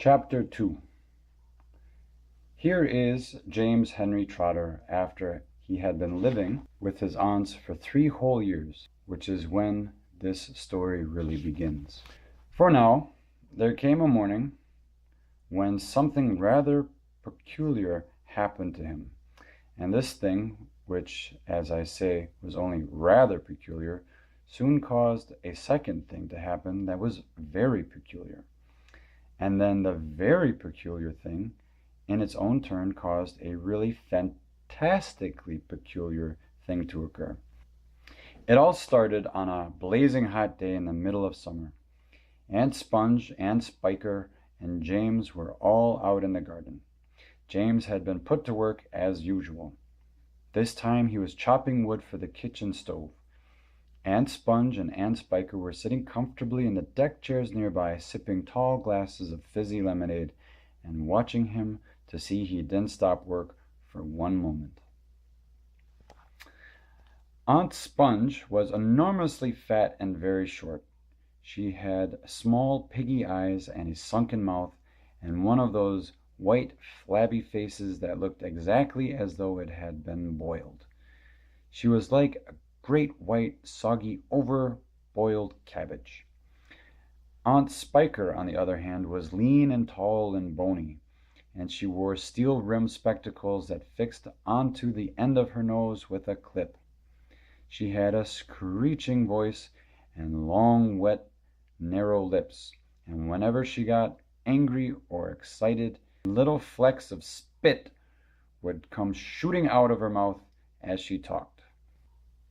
Chapter 2. Here is James Henry Trotter after he had been living with his aunts for 3 whole years, which is when this story really begins. For now, there came a morning when something rather peculiar happened to him, and this thing, which, as I say, was only rather peculiar, soon caused a second thing to happen that was very peculiar. And then the very peculiar thing, in its own turn, caused a really fantastically peculiar thing to occur. It all started on a blazing hot day in the middle of summer. Aunt Sponge, Aunt Spiker, and James were all out in the garden. James had been put to work as usual. This time he was chopping wood for the kitchen stove. Aunt Sponge and Aunt Spiker were sitting comfortably in the deck chairs nearby, sipping tall glasses of fizzy lemonade and watching him to see he didn't stop work for one moment. Aunt Sponge was enormously fat and very short. She had small piggy eyes and a sunken mouth and one of those white flabby faces that looked exactly as though it had been boiled. She was like a great white soggy over-boiled cabbage. Aunt Spiker, on the other hand, was lean and tall and bony, and she wore steel-rimmed spectacles that fixed onto the end of her nose with a clip. She had a screeching voice and long, wet, narrow lips, and whenever she got angry or excited, little flecks of spit would come shooting out of her mouth as she talked.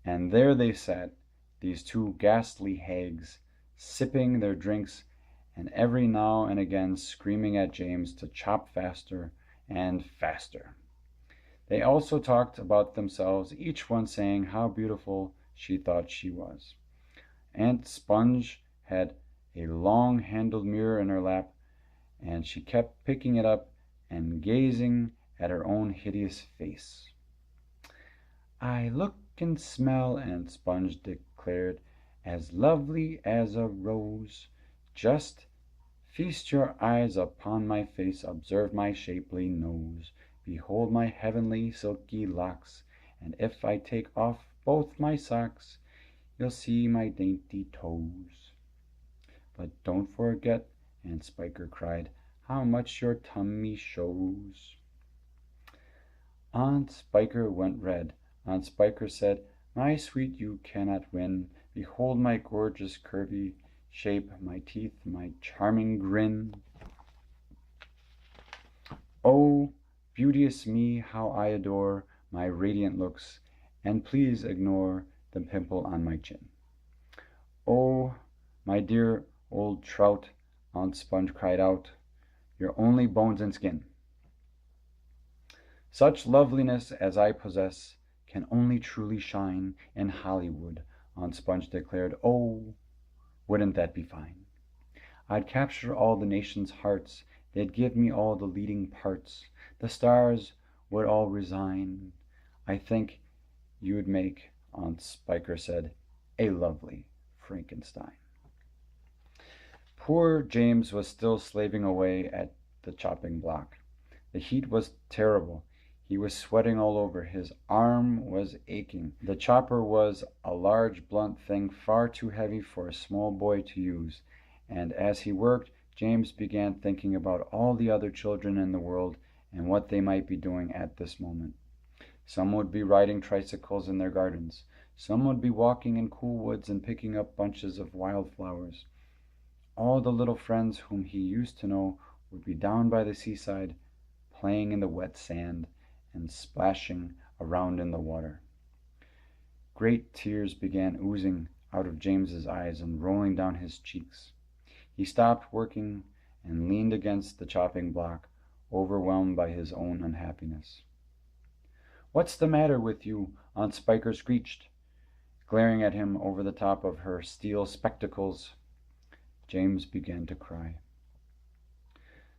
And there they sat, these two ghastly hags, sipping their drinks and every now and again screaming at James to chop faster and faster. They also talked about themselves, each one saying how beautiful she thought she was. Aunt Sponge had a long-handled mirror in her lap, and she kept picking it up and gazing at her own hideous face. "I look and smell," Aunt Sponge declared, "as lovely as a rose. Just feast your eyes upon my face, observe my shapely nose, behold my heavenly silky locks, and if I take off both my socks, you'll see my dainty toes." "But don't forget," Aunt Spiker cried, "how much your tummy shows." Aunt Spiker went red. Aunt Spiker said, "My sweet, you cannot win. Behold my gorgeous curvy shape, my teeth, my charming grin. Oh, beauteous me, how I adore my radiant looks, and please ignore the pimple on my chin." "Oh, my dear old trout," Aunt Sponge cried out, "you're only bones and skin." "Such loveliness as I possess can only truly shine in Hollywood," Aunt Sponge declared. "Oh, wouldn't that be fine? I'd capture all the nation's hearts, they'd give me all the leading parts, the stars would all resign. I think you'd make," Aunt Spiker said, "a lovely Frankenstein." Poor James was still slaving away at the chopping block. The heat was terrible. He was sweating all over. His arm was aching. The chopper was a large, blunt thing, far too heavy for a small boy to use. And as he worked, James began thinking about all the other children in the world and what they might be doing at this moment. Some would be riding tricycles in their gardens. Some would be walking in cool woods and picking up bunches of wildflowers. All the little friends whom he used to know would be down by the seaside, playing in the wet sand and splashing around in the water. Great tears began oozing out of James's eyes and rolling down his cheeks. He stopped working and leaned against the chopping block, overwhelmed by his own unhappiness. "What's the matter with you?" Aunt Spiker screeched, glaring at him over the top of her steel spectacles. James began to cry.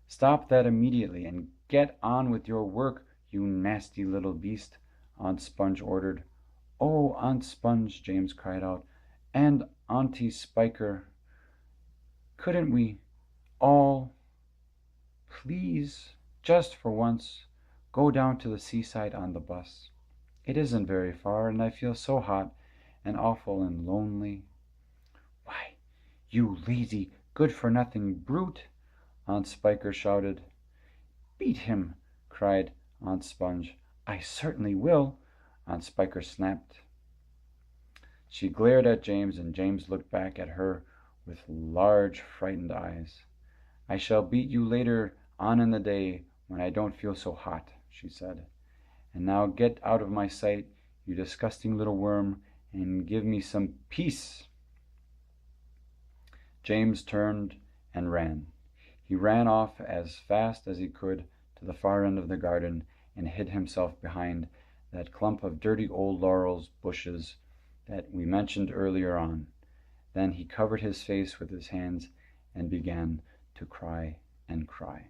"Stop that immediately and get on with your work, you nasty little beast," Aunt Sponge ordered. "Oh, Aunt Sponge," James cried out, "and Auntie Spiker, couldn't we all please, just for once, go down to the seaside on the bus? It isn't very far, and I feel so hot and awful and lonely." "Why, you lazy, good-for-nothing brute!" Aunt Spiker shouted. "Beat him!" cried Aunt Sponge. "I certainly will!" Aunt Spiker snapped. She glared at James, and James looked back at her with large, frightened eyes. "I shall beat you later on in the day, when I don't feel so hot," she said. "And now get out of my sight, you disgusting little worm, and give me some peace." James turned and ran. He ran off as fast as he could to the far end of the garden, and hid himself behind that clump of dirty old laurel bushes that we mentioned earlier on. Then he covered his face with his hands and began to cry and cry.